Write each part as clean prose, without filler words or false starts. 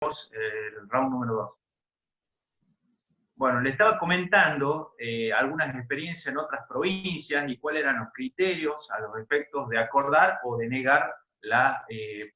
el round número 2. Bueno, le estaba comentando algunas experiencias en otras provincias y cuáles eran los criterios a los efectos de acordar o de negar la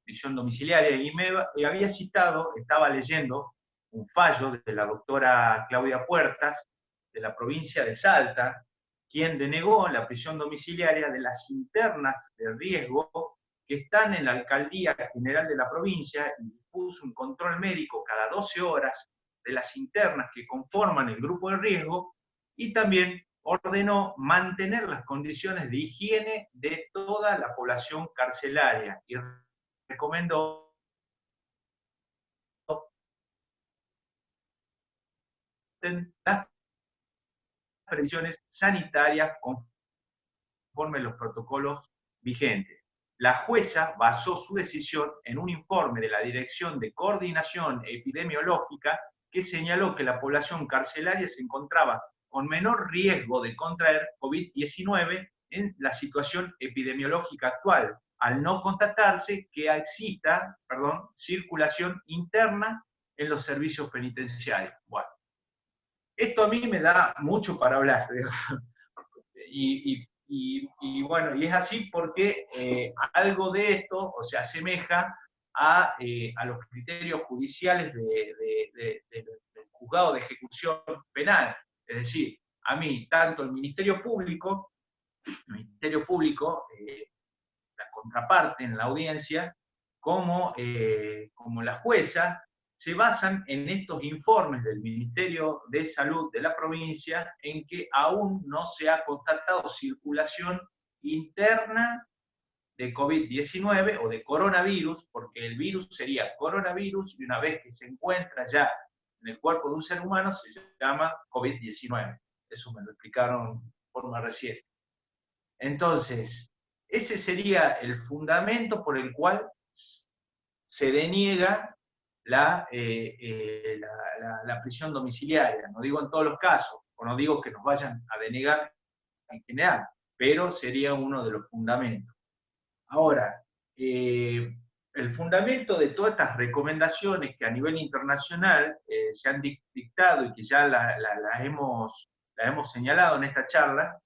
prisión domiciliaria. Y me había citado, estaba leyendo un fallo de la doctora Claudia Puertas, de la provincia de Salta, quien denegó la prisión domiciliaria de las internas de riesgo que están en la Alcaldía General de la provincia y puso un control médico cada 12 horas de las internas que conforman el grupo de riesgo, y también ordenó mantener las condiciones de higiene de toda la población carcelaria y recomendó las previsiones sanitarias conforme los protocolos vigentes. La jueza basó su decisión en un informe de la Dirección de Coordinación Epidemiológica que señaló que la población carcelaria se encontraba con menor riesgo de contraer COVID-19 en la situación epidemiológica actual, al no constatarse que exista, circulación interna en los servicios penitenciarios. Bueno, esto a mí me da mucho para hablar, y bueno, y es así porque algo de esto, o sea, asemeja a los criterios judiciales del juzgado de ejecución penal. Es decir, a mí, tanto el Ministerio Público, la contraparte en la audiencia, como la jueza, se basan en estos informes del Ministerio de Salud de la provincia en que aún no se ha constatado circulación interna de COVID-19 o de coronavirus, porque el virus sería coronavirus y una vez que se encuentra ya en el cuerpo de un ser humano se llama COVID-19. Eso me lo explicaron de forma reciente. Entonces, ese sería el fundamento por el cual se deniega la prisión domiciliaria. No digo en todos los casos, o no digo que nos vayan a denegar en general, pero sería uno de los fundamentos. Ahora, el fundamento de todas estas recomendaciones que a nivel internacional se han dictado y que ya las hemos señalado en esta charla,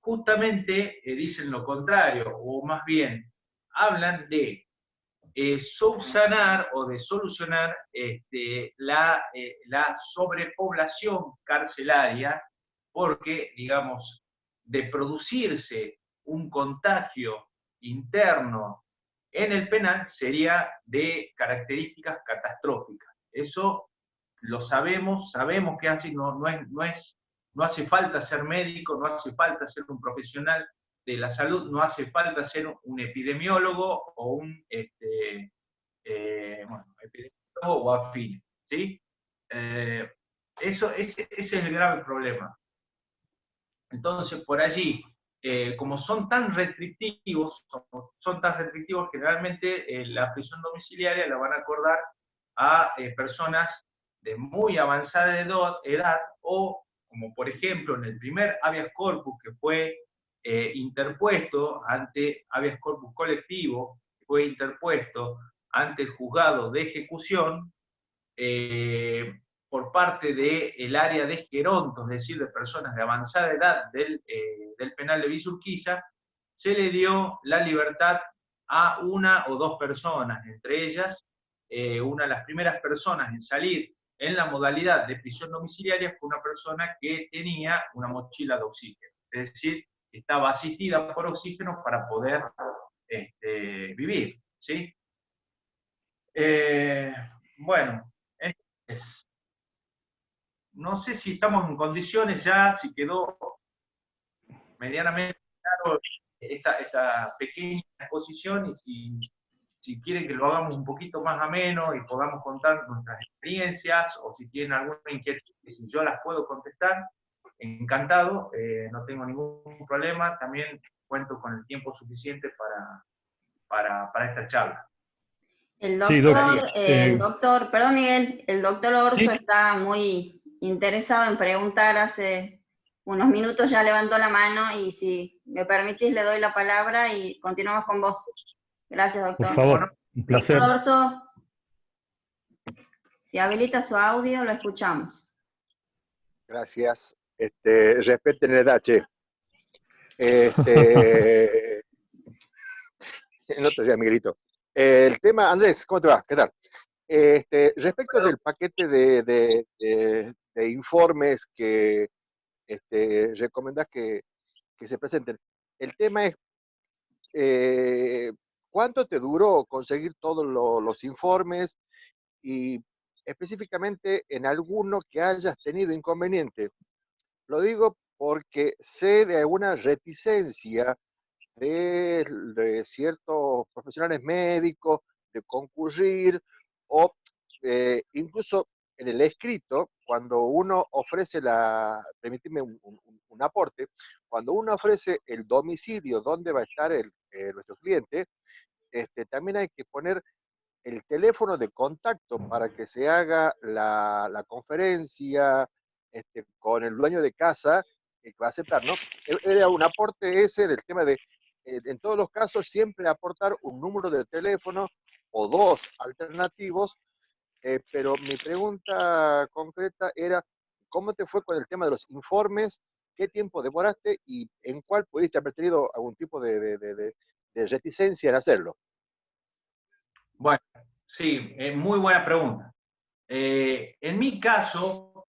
justamente dicen lo contrario, o más bien hablan de subsanar o de solucionar la sobrepoblación carcelaria, porque, digamos, de producirse un contagio interno en el penal sería de características catastróficas. Eso lo sabemos que así, no hace falta ser médico, no hace falta ser un profesional de la salud, no hace falta ser un epidemiólogo o un epidemiólogo o afín, ¿sí? Ese es el grave problema. Entonces, por allí, como son tan restrictivos, generalmente la prisión domiciliaria la van a acordar a personas de muy avanzada edad, o como por ejemplo en el primer habeas corpus que fue interpuesto ante habeas corpus colectivo, que fue interpuesto ante el juzgado de ejecución, por parte del área de gerontos, es decir, de personas de avanzada edad del penal de Villa Urquiza, se le dio la libertad a una o dos personas, entre ellas, una de las primeras personas en salir en la modalidad de prisión domiciliaria fue una persona que tenía una mochila de oxígeno, es decir, estaba asistida por oxígeno para poder vivir, ¿sí? Bueno, entonces, no sé si estamos en condiciones ya, si quedó medianamente claro esta pequeña exposición, y si quieren que lo hagamos un poquito más ameno y podamos contar nuestras experiencias, o si tienen alguna inquietud y si yo las puedo contestar, encantado, no tengo ningún problema, también cuento con el tiempo suficiente para esta charla. El doctor, perdón Miguel, el doctor Orso ¿sí? Está muy interesado en preguntar, hace unos minutos ya levantó la mano, y si me permitís le doy la palabra y continuamos con vos. Gracias, doctor. Por favor, un placer. Doctor Orso. Si habilita su audio, lo escuchamos. Gracias. Respeten la edad, che. No te digas, Miguelito. El tema, Andrés, ¿cómo te va? ¿Qué tal? Respecto del paquete de informes que recomendás que se presenten, el tema es ¿cuánto te duró conseguir todos los informes y específicamente en alguno que hayas tenido inconveniente? Lo digo porque sé de alguna reticencia de ciertos profesionales médicos de concurrir o incluso en el escrito, cuando uno ofrece permíteme un aporte, cuando uno ofrece el domicilio donde va a estar nuestro cliente, también hay que poner el teléfono de contacto para que se haga la conferencia con el dueño de casa, que va a aceptar, ¿no? Era un aporte ese del tema de, en todos los casos, siempre aportar un número de teléfono o dos alternativos, pero mi pregunta concreta era, ¿cómo te fue con el tema de los informes? ¿Qué tiempo demoraste y en cuál pudiste haber tenido algún tipo de reticencia en hacerlo? Bueno, sí, muy buena pregunta. En mi caso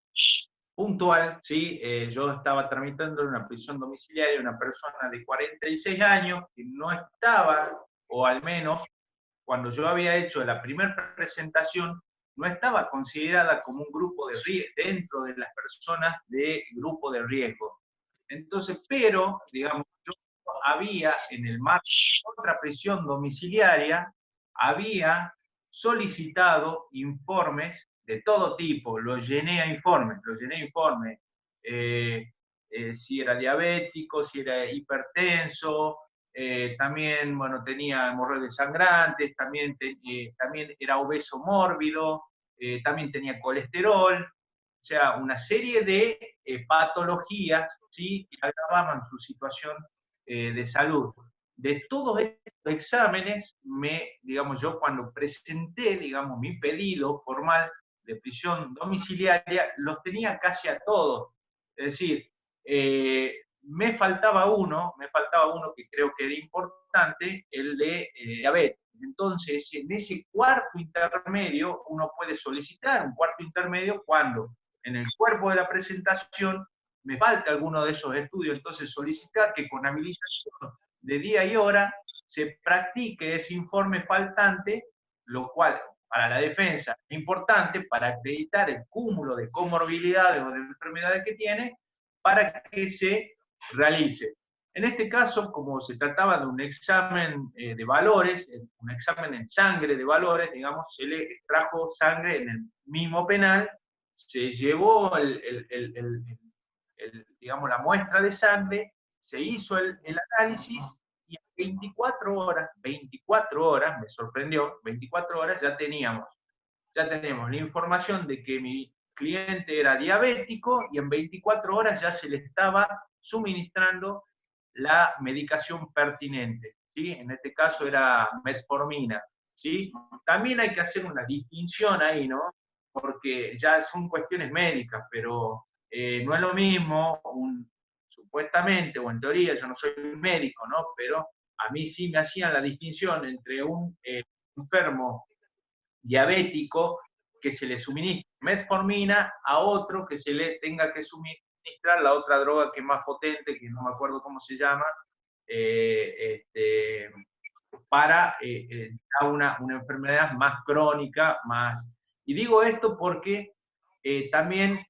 puntual, sí, yo estaba tramitando en una prisión domiciliaria una persona de 46 años que no estaba, o al menos cuando yo había hecho la primera presentación, no estaba considerada como un grupo de riesgo, dentro de las personas de grupo de riesgo. Entonces, pero, digamos, yo había en el marco de otra prisión domiciliaria, había solicitado informes de todo tipo, lo llené a informes, si era diabético, si era hipertenso, también, bueno, tenía hemorroides sangrantes, también era obeso mórbido, también tenía colesterol, o sea, una serie de patologías, ¿sí?, que agravaban su situación de salud. De todos estos exámenes, digamos, yo cuando presenté, digamos, mi pedido formal de prisión domiciliaria, los tenía casi a todos. Es decir, me faltaba uno que creo que era importante, el de diabetes. Entonces, en ese cuarto intermedio, uno puede solicitar un cuarto intermedio cuando en el cuerpo de la presentación me falta alguno de esos estudios, entonces solicitar que con habilitación de día y hora se practique ese informe faltante, lo cual para la defensa es importante para acreditar el cúmulo de comorbilidades o de enfermedades que tiene, para que se realice. En este caso, como se trataba de un examen de valores, un examen en sangre de valores, digamos, se le extrajo sangre en el mismo penal, se llevó digamos, la muestra de sangre, se hizo el análisis y en 24 horas, me sorprendió, 24 horas ya tenemos la información de que mi cliente era diabético y en 24 horas ya se le estaba suministrando la medicación pertinente, ¿sí? En este caso era metformina, ¿sí? También hay que hacer una distinción ahí, ¿no? Porque ya son cuestiones médicas, pero no es lo mismo, supuestamente, o en teoría, yo no soy médico, ¿no? Pero a mí sí me hacían la distinción entre un enfermo diabético que se le suministra metformina a otro que se le tenga que suministrar la otra droga que es más potente, que no me acuerdo cómo se llama, para una enfermedad más crónica, más... Y digo esto porque también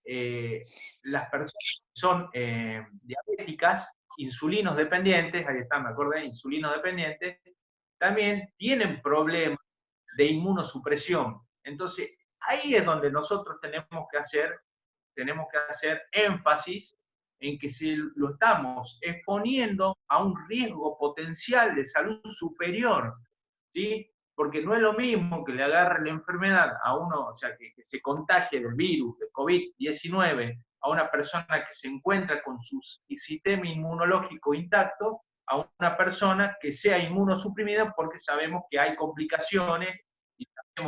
las personas que son diabéticas, insulinos dependientes, ahí está, me acordé, insulinos dependientes, también tienen problemas de inmunosupresión. Entonces, ahí es donde nosotros tenemos que hacer énfasis en que si lo estamos exponiendo a un riesgo potencial de salud superior, ¿sí? Porque no es lo mismo que le agarre la enfermedad a uno, o sea, que se contagie del virus, de COVID-19, a una persona que se encuentra con su sistema inmunológico intacto, a una persona que sea inmunosuprimida, porque sabemos que hay complicaciones y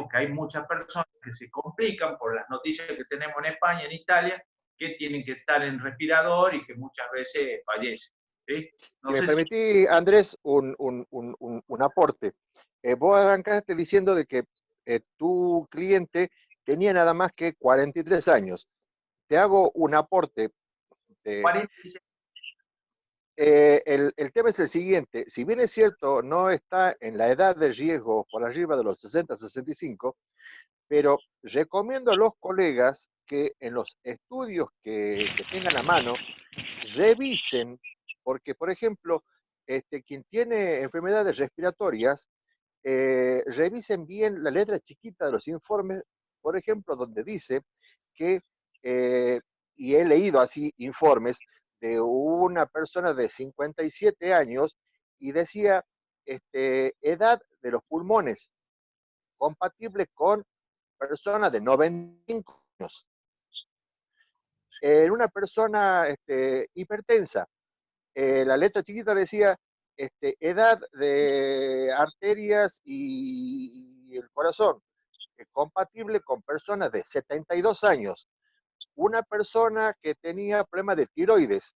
que hay muchas personas que se complican por las noticias que tenemos en España, en Italia, que tienen que estar en respirador y que muchas veces fallecen. ¿Sí? No Si me sé si... permitís, Andrés, un aporte. Vos arrancaste diciendo de que tu cliente tenía nada más que 43 años. Te hago un aporte. eh, 46, el tema es el siguiente. Si bien es cierto, no está en la edad de riesgo por arriba de los 60, 65, pero recomiendo a los colegas que en los estudios que tengan a mano, revisen, porque, por ejemplo, quien tiene enfermedades respiratorias, revisen bien la letra chiquita de los informes, por ejemplo, donde dice que, y he leído así informes de una persona de 57 años y decía edad de los pulmones compatible con personas de 95 años. En una persona hipertensa, la letra chiquita decía edad de arterias y el corazón, compatible con personas de 72 años. Una persona que tenía problemas de tiroides,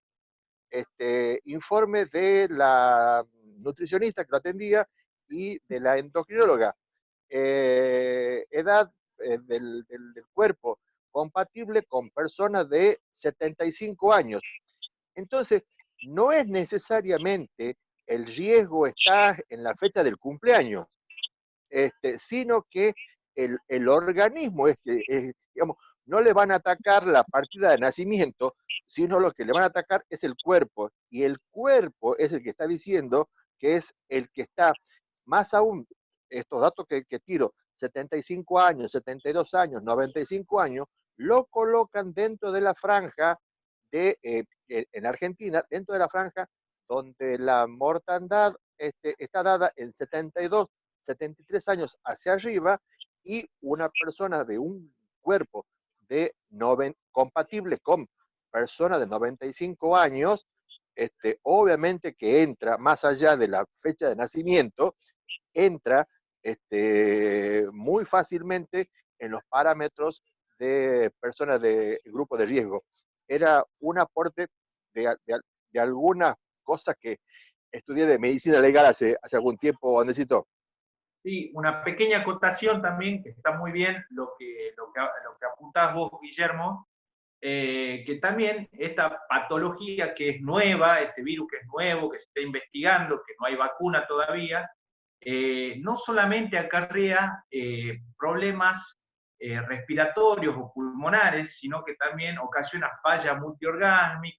informe de la nutricionista que lo atendía y de la endocrinóloga. Edad del cuerpo compatible con personas de 75 años. Entonces, no es necesariamente el riesgo está en la fecha del cumpleaños, sino que el organismo es que, digamos, no le van a atacar la partida de nacimiento, sino lo que le van a atacar es el cuerpo, y el cuerpo es el que está diciendo que es el que está, más aún, estos datos que tiro, 75 años, 72 años, 95 años, lo colocan dentro de la franja en Argentina, dentro de la franja donde la mortandad está dada en 72, 73 años hacia arriba, y una persona de un cuerpo compatible con personas de 95 años, obviamente que entra más allá de la fecha de nacimiento, entra muy fácilmente en los parámetros de personas de grupo de riesgo. Era un aporte de alguna cosa que estudié de medicina legal hace algún tiempo, Andresito. Sí, una pequeña acotación también, que está muy bien lo que apuntás vos, Guillermo, que también esta patología que es nueva, este virus que es nuevo, que se está investigando, que no hay vacuna todavía, no solamente acarrea problemas respiratorios o pulmonares, sino que también ocasiona falla multiorgánica,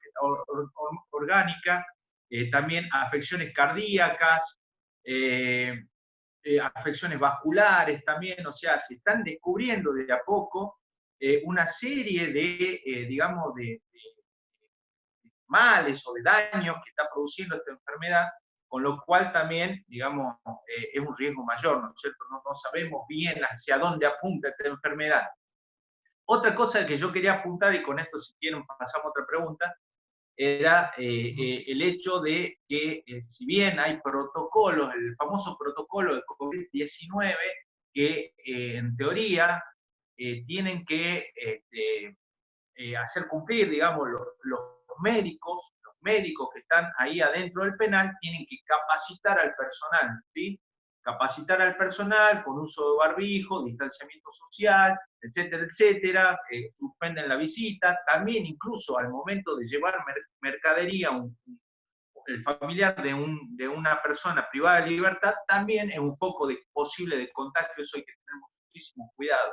también afecciones cardíacas, afecciones vasculares también, o sea, se están descubriendo de a poco una serie de, digamos, de males o de daños que está produciendo esta enfermedad, con lo cual también, digamos, es un riesgo mayor, ¿no es cierto? No sabemos bien hacia dónde apunta esta enfermedad. Otra cosa que yo quería apuntar, y con esto si quieren pasamos a otra pregunta, era el hecho de que si bien hay protocolos, el famoso protocolo de COVID-19, que en teoría tienen que hacer cumplir, digamos, los médicos que están ahí adentro del penal tienen que capacitar al personal, ¿sí? Capacitar al personal con uso de barbijo, distanciamiento social, etcétera, etcétera, suspenden la visita, también incluso al momento de llevar mercadería, el familiar de una persona privada de libertad, también es un poco posible de contagio, eso hay que tener muchísimo cuidado.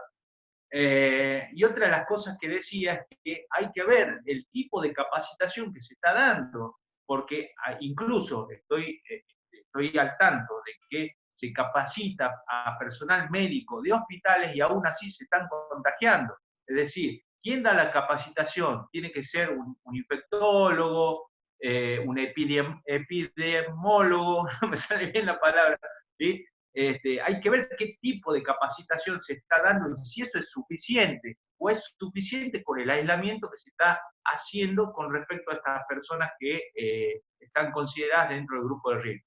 Y otra de las cosas que decía es que hay que ver el tipo de capacitación que se está dando, porque incluso estoy al tanto de que se capacita a personal médico de hospitales y aún así se están contagiando. Es decir, ¿quién da la capacitación? Tiene que ser un infectólogo, un epidemiólogo, no me sale bien la palabra, ¿sí? Hay que ver qué tipo de capacitación se está dando y si eso es suficiente o es suficiente con el aislamiento que se está haciendo con respecto a estas personas que están consideradas dentro del grupo de riesgo.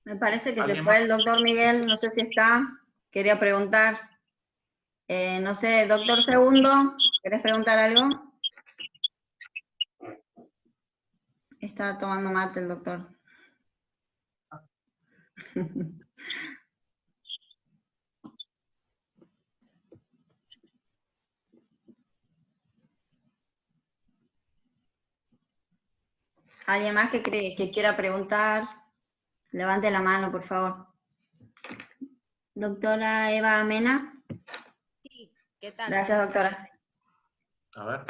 Me parece que se fue el doctor Miguel, no sé si está, quería preguntar. No sé, doctor Segundo, ¿querés preguntar algo? Está tomando mate el doctor. ¿Alguien más que quiera preguntar? Levante la mano, por favor. Doctora Eva Mena. Sí, ¿qué tal? Gracias, doctora. A ver.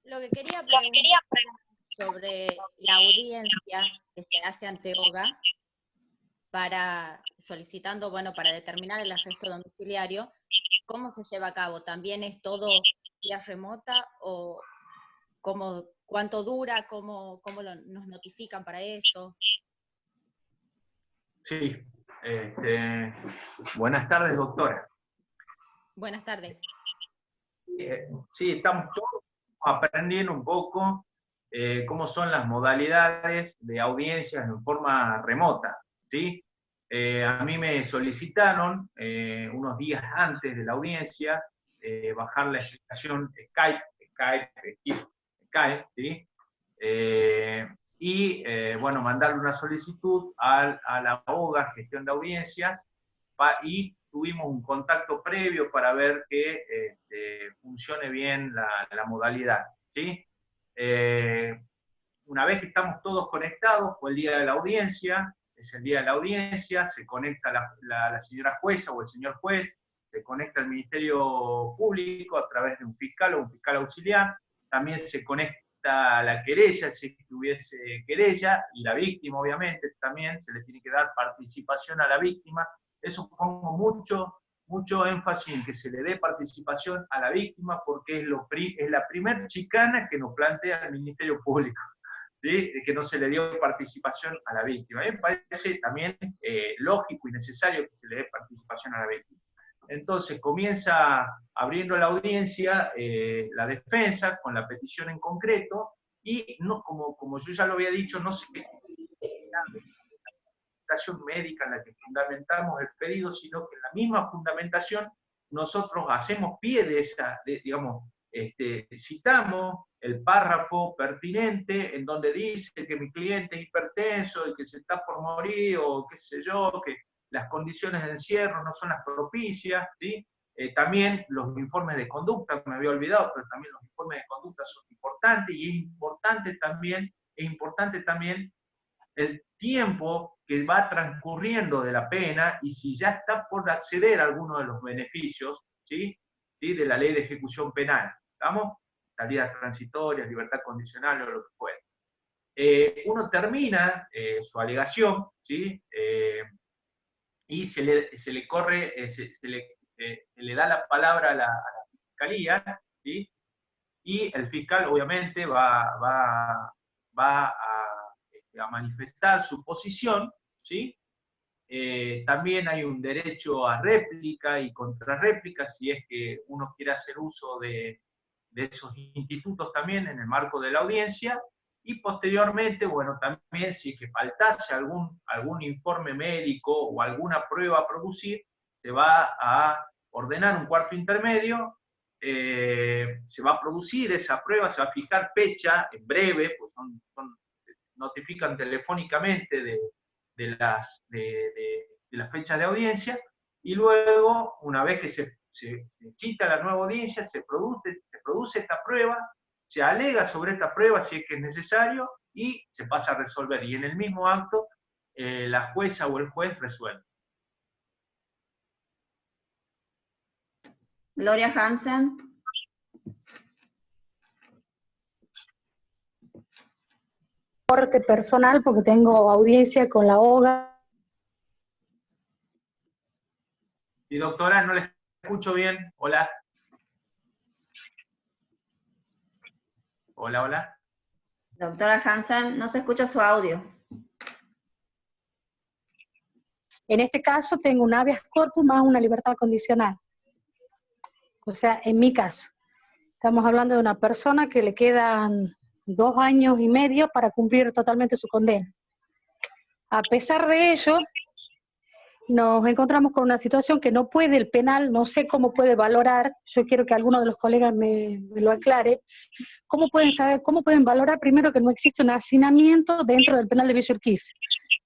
Lo que quería preguntar sobre la audiencia que se hace ante OGA solicitando, bueno, para determinar el arresto domiciliario, ¿cómo se lleva a cabo? ¿También es todo vía remota o cuánto dura? ¿Cómo nos notifican para eso? Sí. Buenas tardes, doctora. Buenas tardes. Sí, estamos todos aprendiendo un poco cómo son las modalidades de audiencias en forma remota, ¿sí? A mí me solicitaron unos días antes de la audiencia bajar la aplicación Skype, ¿sí? Bueno, mandarle una solicitud a la OGA, gestión de audiencias, y tuvimos un contacto previo para ver que funcione bien la modalidad, ¿sí? Una vez que estamos todos conectados, fue el día de la audiencia, es el día de la audiencia, se conecta la señora jueza o el señor juez, se conecta al Ministerio Público a través de un fiscal o un fiscal auxiliar, también se conecta la querella, si hubiese querella, y la víctima, obviamente, también se le tiene que dar participación a la víctima. Eso pongo mucho énfasis en que se le dé participación a la víctima, porque es la primer chicana que nos plantea el Ministerio Público, ¿sí? Que no se le dio participación a la víctima. A mí me parece también lógico y necesario que se le dé participación a la víctima. Entonces comienza abriendo la audiencia la defensa con la petición en concreto, y no, como yo ya lo había dicho, no se médica en la que fundamentamos el pedido, sino que en la misma fundamentación nosotros hacemos pie de esa, digamos, citamos el párrafo pertinente en donde dice que mi cliente es hipertenso y que se está por morir, o qué sé yo, que las condiciones de encierro no son las propicias, ¿sí? También los informes de conducta, me había olvidado, pero también los informes de conducta son importantes, y es importante también el tiempo que va transcurriendo de la pena, y si ya está por acceder a alguno de los beneficios, ¿sí? ¿Sí? De la ley de ejecución penal. ¿Estamos? Salidas transitorias, libertad condicional o lo que fuera. Uno termina su alegación, ¿sí? Y se le da la palabra a la fiscalía, ¿sí? Y el fiscal obviamente va a manifestar su posición, ¿sí? También hay un derecho a réplica y contrarréplica, si es que uno quiere hacer uso de esos institutos también en el marco de la audiencia, y posteriormente, bueno, también si es que faltase algún informe médico o alguna prueba a producir, se va a ordenar un cuarto intermedio, se va a producir esa prueba, se va a fijar fecha en breve, pues notifican telefónicamente de las fechas de audiencia, y luego, una vez que se cita la nueva audiencia, se produce esta prueba, se alega sobre esta prueba si es que es necesario, y se pasa a resolver. Y en el mismo acto, la jueza o el juez resuelve. Gloria Hansen. Corte personal porque tengo audiencia con la OGA. Y doctora, no le escucho bien. Hola. Hola, hola. Doctora Hansen, no se escucha su audio. En este caso tengo un habeas corpus más una libertad condicional. O sea, en mi caso, estamos hablando de una persona que le quedan 2 años y medio para cumplir totalmente su condena. A pesar de ello, nos encontramos con una situación que no puede el penal, no sé cómo puede valorar, yo quiero que alguno de los colegas me lo aclare, cómo pueden saber, cómo pueden valorar primero que no existe un hacinamiento dentro del penal de Villa Urquiza.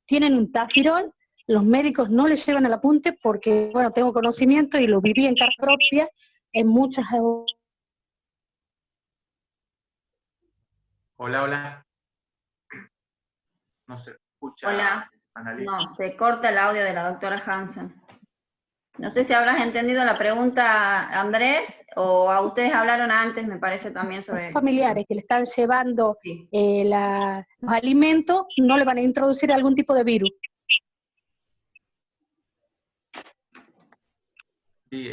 Tienen un tafirol, los médicos no les llevan el apunte porque, bueno, tengo conocimiento y lo viví en carne propia en muchas... Hola, hola. No se escucha. Hola. Analí. No, se corta el audio de la doctora Hansen. No sé si habrás entendido la pregunta, Andrés, o a ustedes hablaron antes, me parece también sobre... Los familiares que le están llevando Sí. los alimentos, no le van a introducir algún tipo de virus. Sí,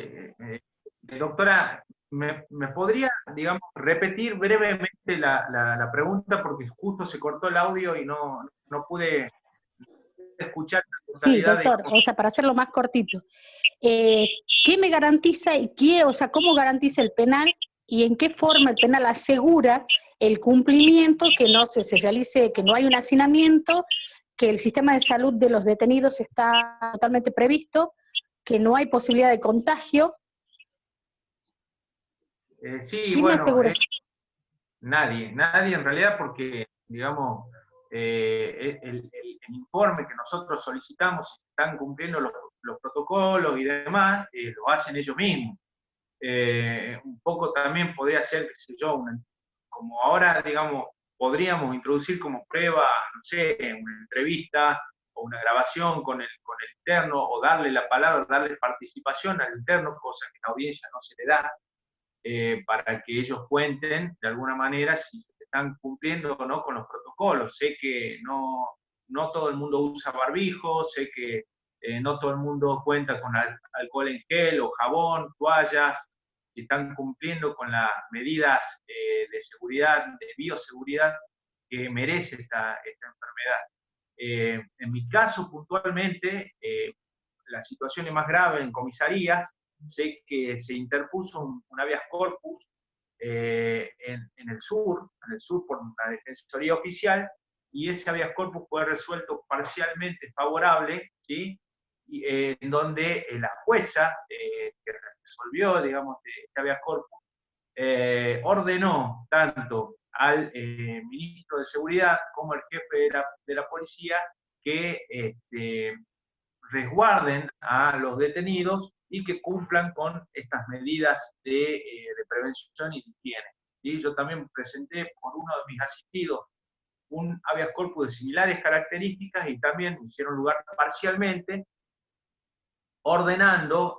doctora, ¿me podría, digamos, repetir brevemente la pregunta? Porque justo se cortó el audio y no pude escuchar la Sí, totalidad doctor, o sea, para hacerlo más cortito. ¿Qué me garantiza y cómo garantiza el penal y en qué forma el penal asegura el cumplimiento, que no se realice, que no hay un hacinamiento, que el sistema de salud de los detenidos está totalmente previsto, que no hay posibilidad de contagio? sí, ¿Quién me bueno, asegura eso? nadie en realidad, porque, digamos, el informe que nosotros solicitamos, si están cumpliendo los protocolos y demás, lo hacen ellos mismos. Un poco también podría ser, qué sé yo, como ahora, digamos, podríamos introducir como prueba, no sé, una entrevista o una grabación con el interno, o darle la palabra, darle participación al interno, cosa que a la audiencia no se le da, para que ellos cuenten de alguna manera si se están cumpliendo o no con los protocolos. Sé que no todo el mundo usa barbijo, sé que no todo el mundo cuenta con alcohol en gel o jabón, toallas, si están cumpliendo con las medidas de seguridad, de bioseguridad que merece esta enfermedad. En mi caso, puntualmente, la situación es más grave en comisarías. Sé que se interpuso un habeas corpus en el sur por la Defensoría Oficial, y ese habeas corpus fue resuelto parcialmente favorable, ¿sí? En donde la jueza que resolvió, digamos, este habeas corpus, ordenó tanto al ministro de Seguridad como al jefe de la policía que resguarden a los detenidos y que cumplan con estas medidas de prevención y de higiene. ¿Sí? Yo también presenté por uno de mis asistidos un habeas corpus de similares características y también hicieron lugar parcialmente, ordenando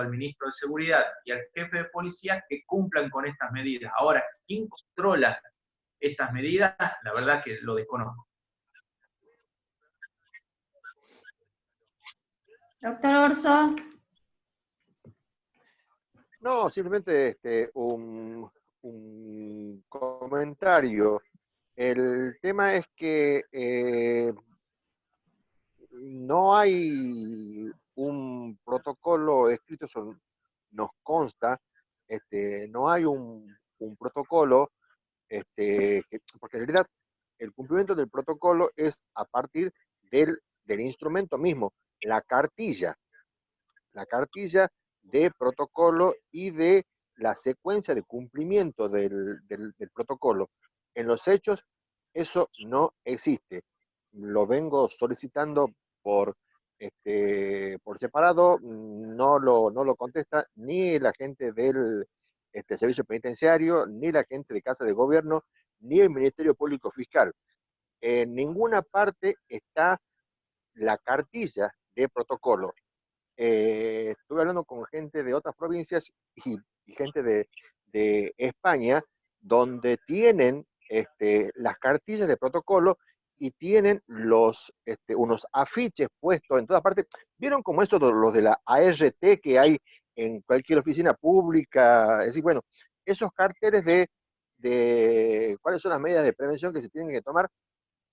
al ministro de Seguridad y al jefe de policía que cumplan con estas medidas. Ahora, ¿quién controla estas medidas? La verdad que lo desconozco. Doctor Orso. No, simplemente un comentario. El tema es que no hay un protocolo escrito, eso nos consta, no hay un protocolo, porque en realidad el cumplimiento del protocolo es a partir del instrumento mismo, la cartilla de protocolo y de la secuencia de cumplimiento del protocolo. En los hechos, eso no existe. Lo vengo solicitando por separado, no lo contesta ni la gente del servicio penitenciario, ni la gente de Casa de Gobierno, ni el Ministerio Público Fiscal. En ninguna parte está la cartilla de protocolo. Estuve hablando con gente de otras provincias y gente de España, donde tienen las cartillas de protocolo y tienen unos afiches puestos en todas partes. ¿Vieron como estos los de la ART que hay en cualquier oficina pública? Es decir, bueno, esos carteles de cuáles son las medidas de prevención que se tienen que tomar.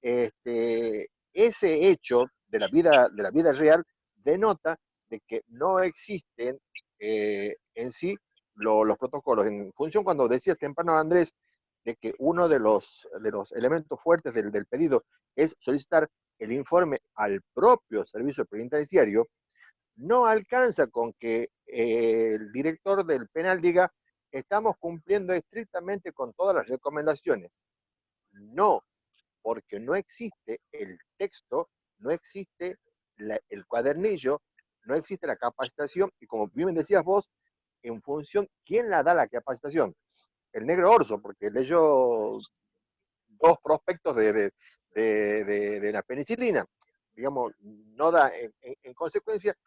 Ese hecho de la vida real denota de que no existen en sí los protocolos. En función, cuando decías temprano, Andrés, de que uno de los elementos fuertes del pedido es solicitar el informe al propio servicio penitenciario, no alcanza con que el director del penal diga, estamos cumpliendo estrictamente con todas las recomendaciones. No, porque no existe el texto, no existe el cuadernillo, no existe la capacitación, y como bien decías vos, en función, ¿quién la da la capacitación? El negro Orso, porque leyó 2 prospectos de la penicilina, digamos, no da, en consecuencia,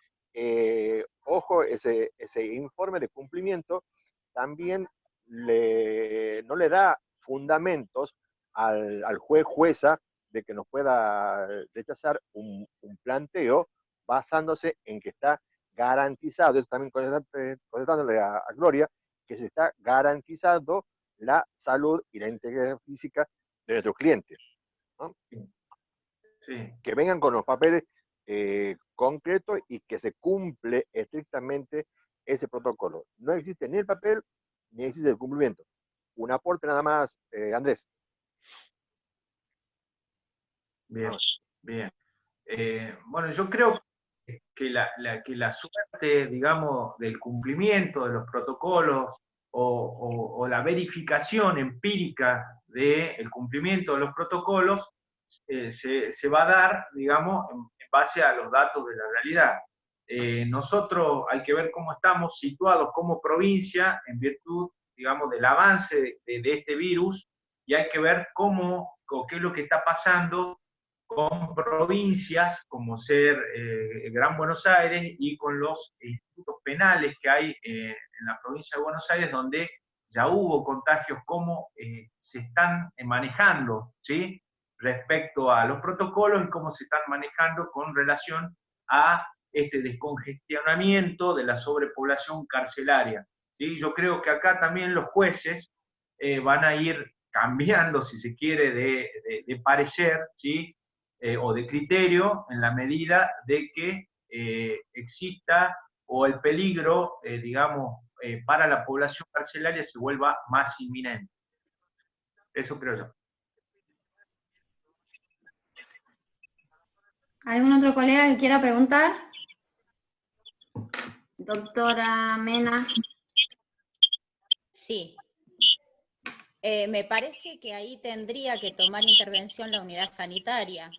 ojo, ese informe de cumplimiento también no le da fundamentos al jueza de que nos pueda rechazar un planteo basándose en que está garantizado, esto también contestándole a Gloria, que se está garantizando la salud y la integridad física de nuestros clientes, ¿no? Sí. Que vengan con los papeles concretos y que se cumple estrictamente ese protocolo. No existe ni el papel, ni existe el cumplimiento. Un aporte nada más, Andrés. Bien, bien. Bueno, yo creo que la suerte, digamos, del cumplimiento de los protocolos o la verificación empírica del cumplimiento de los protocolos se va a dar, digamos, en base a los datos de la realidad. Nosotros hay que ver cómo estamos situados como provincia en virtud, digamos, del avance de este virus, y hay que ver qué es lo que está pasando con provincias como ser Gran Buenos Aires y con los institutos penales que hay en la provincia de Buenos Aires, donde ya hubo contagios, cómo se están manejando, ¿sí?, respecto a los protocolos y cómo se están manejando con relación a este descongestionamiento de la sobrepoblación carcelaria, ¿sí? Yo creo que acá también los jueces van a ir cambiando, si se quiere, de parecer, ¿sí?, o de criterio, en la medida de que exista o el peligro, digamos, para la población carcelaria se vuelva más inminente. Eso creo yo. ¿Algún otro colega que quiera preguntar? Doctora Mena. Sí. Me parece que ahí tendría que tomar intervención la unidad sanitaria.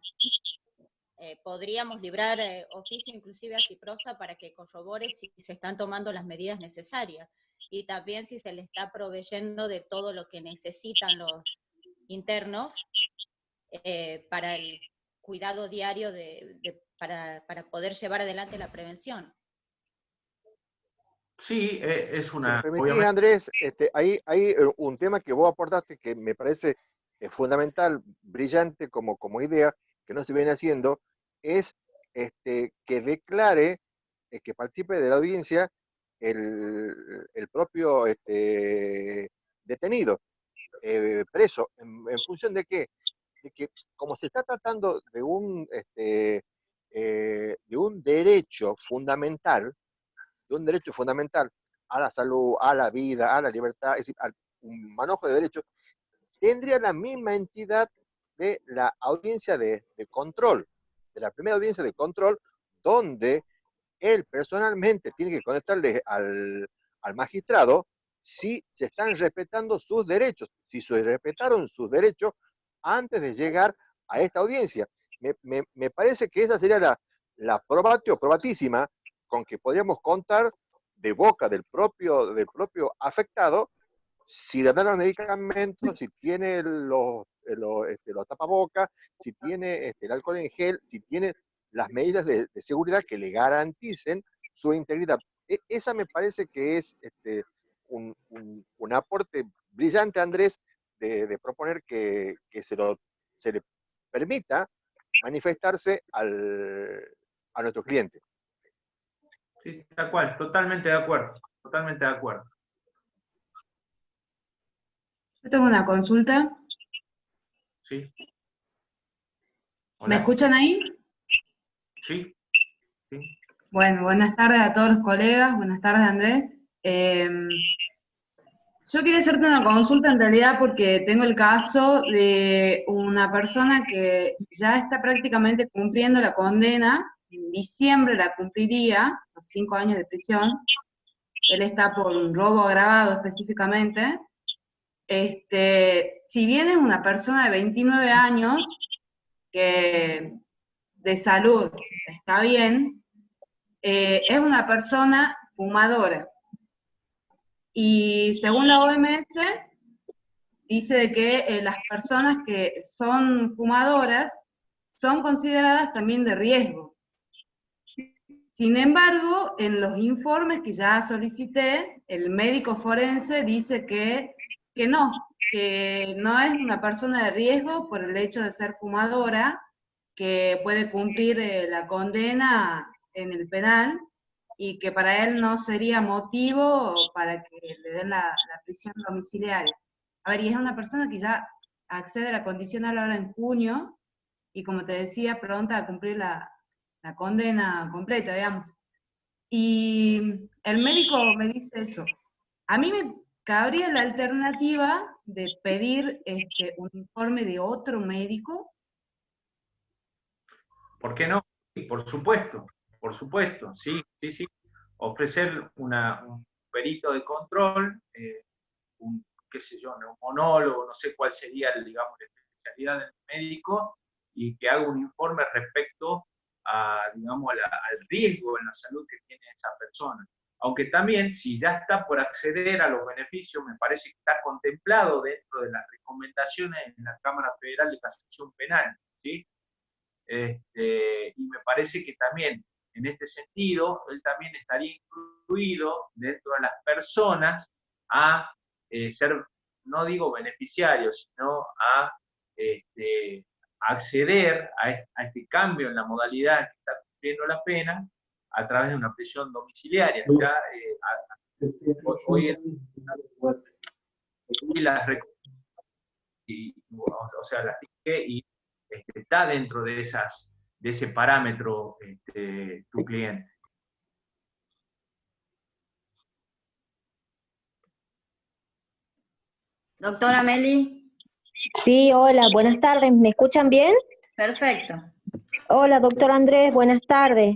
Podríamos librar oficio inclusive a Ciprosa para que corrobore si se están tomando las medidas necesarias y también si se le está proveyendo de todo lo que necesitan los internos para el cuidado diario para poder llevar adelante la prevención. Sí, es una... Si me permitís, Andrés, hay un tema que vos aportaste que me parece fundamental, brillante como idea, que no se viene haciendo, es que declare, que participe de la audiencia el propio detenido, preso, en función de qué, de que como se está tratando de un derecho fundamental, a la salud, a la vida, a la libertad, es decir, al un manojo de derechos, tendría la misma entidad de la audiencia de control, de la primera audiencia de control, donde él personalmente tiene que conectarle al magistrado si se están respetando sus derechos, si se respetaron sus derechos antes de llegar a esta audiencia. Me parece que esa sería la probatio, probatísima, con que podríamos contar de boca del propio afectado, si le dan los medicamentos, si tiene los tapabocas, si tiene el alcohol en gel, si tiene las medidas de seguridad que le garanticen su integridad. Esa me parece que es un aporte brillante, Andrés, de proponer que se le permita manifestarse a nuestro cliente. Sí, tal cual, totalmente de acuerdo, totalmente de acuerdo. Yo tengo una consulta. Sí. Hola. ¿Me escuchan ahí? Sí. Sí. Bueno, buenas tardes a todos los colegas, buenas tardes, Andrés. Yo quería hacerte una consulta en realidad porque tengo el caso de una persona que ya está prácticamente cumpliendo la condena, en diciembre la cumpliría, los 5 años de prisión. Él está por un robo agravado específicamente. Si bien es una persona de 29 años, que de salud está bien, es una persona fumadora. Y según la OMS, dice de que las personas que son fumadoras son consideradas también de riesgo. Sin embargo, en los informes que ya solicité, el médico forense dice que no es una persona de riesgo por el hecho de ser fumadora, que puede cumplir la condena en el penal, y que para él no sería motivo para que le den la prisión domiciliaria. A ver, y es una persona que ya accede a la condicional ahora en junio, y como te decía, pronta a cumplir la condena completa, digamos. Y el médico me dice eso. A mí me cabría la alternativa de pedir un informe de otro médico. ¿Por qué no? Sí, por supuesto, sí. Ofrecer un perito de control, qué sé yo, un monólogo, no sé cuál sería, digamos, la especialidad del médico, y que haga un informe respecto a, digamos, al riesgo en la salud que tiene esa persona. Aunque también, si ya está por acceder a los beneficios, me parece que está contemplado dentro de las recomendaciones en la Cámara Federal de Casación Penal, ¿sí? Y me parece que también, en este sentido, él también estaría incluido dentro de las personas a ser, no digo beneficiarios, sino a acceder a este cambio en la modalidad que está cumpliendo la pena a través de una prisión domiciliaria. Ya, hoy las o sea, las y está dentro de ese parámetro tu cliente. Doctora Meli. Sí, hola, buenas tardes. ¿Me escuchan bien? Perfecto. Hola, doctor Andrés, buenas tardes.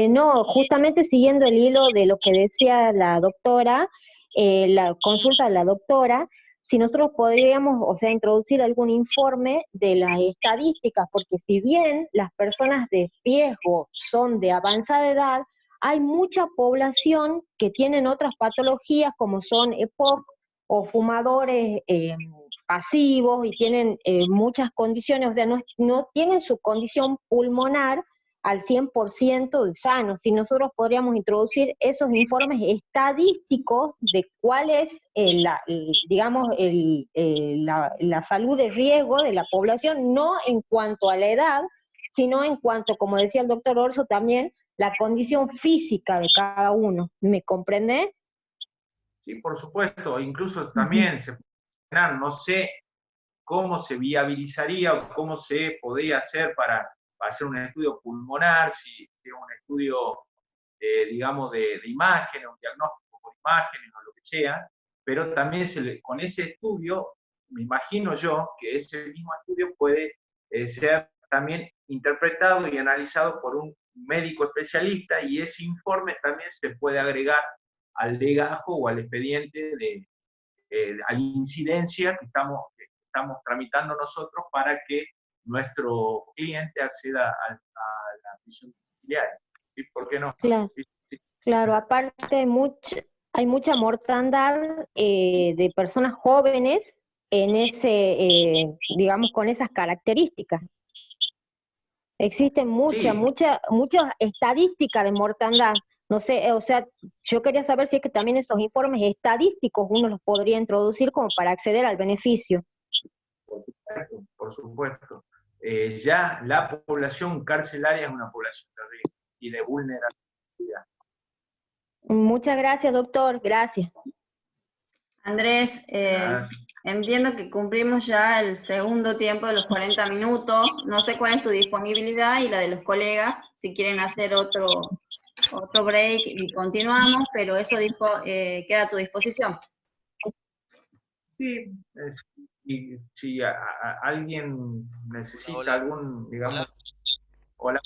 No, justamente siguiendo el hilo de lo que decía la doctora, la consulta de la doctora, si nosotros podríamos, o sea, introducir algún informe de las estadísticas, porque si bien las personas de riesgo son de avanzada edad, hay mucha población que tienen otras patologías como son EPOC o fumadores pasivos y tienen muchas condiciones, o sea, no tienen su condición pulmonar al 100% de sano. Si nosotros podríamos introducir esos informes estadísticos de cuál es, la salud de riesgo de la población, no en cuanto a la edad, sino en cuanto, como decía el doctor Orso, también la condición física de cada uno. ¿Me comprende? Sí, por supuesto, incluso también se puede, no sé cómo se viabilizaría o cómo se podría hacer para hacer un estudio pulmonar, si es un estudio, digamos, de imágenes, un diagnóstico por imágenes o lo que sea, pero también con ese estudio, me imagino yo que ese mismo estudio puede ser también interpretado y analizado por un médico especialista, y ese informe también se puede agregar al legajo o al expediente a la incidencia que estamos tramitando nosotros para que nuestro cliente acceda a la prisión domiciliaria. ¿Sí? ¿Por qué no? Claro, claro, aparte hay mucha mortandad de personas jóvenes en digamos, con esas características. Existen muchas estadísticas de mortandad. No sé, o sea, yo quería saber si es que también esos informes estadísticos uno los podría introducir como para acceder al beneficio. Por supuesto. Ya la población carcelaria es una población de riesgo y de vulnerabilidad. Muchas gracias, doctor. Gracias. Andrés, entiendo que cumplimos ya el segundo tiempo de los 40 minutos. No sé cuál es tu disponibilidad y la de los colegas, si quieren hacer otro break y continuamos, pero eso queda a tu disposición. Sí, y si alguien necesita Hola. algún, digamos... Hola.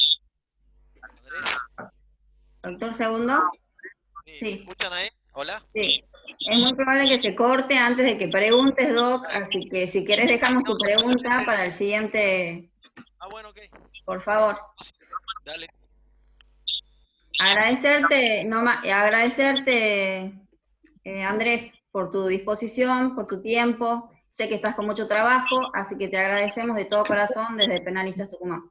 Doctor Segundo. Sí, Sí. ¿me escuchan ahí? Hola. Sí. Es muy probable que se corte antes de que preguntes, Doc, así que si quieres dejamos tu pregunta para el siguiente. Ah, bueno, ok. Por favor. Dale. Agradecerte, Andrés, por tu disposición, por tu tiempo. Sé que estás con mucho trabajo, así que te agradecemos de todo corazón desde Penalistas Tucumán.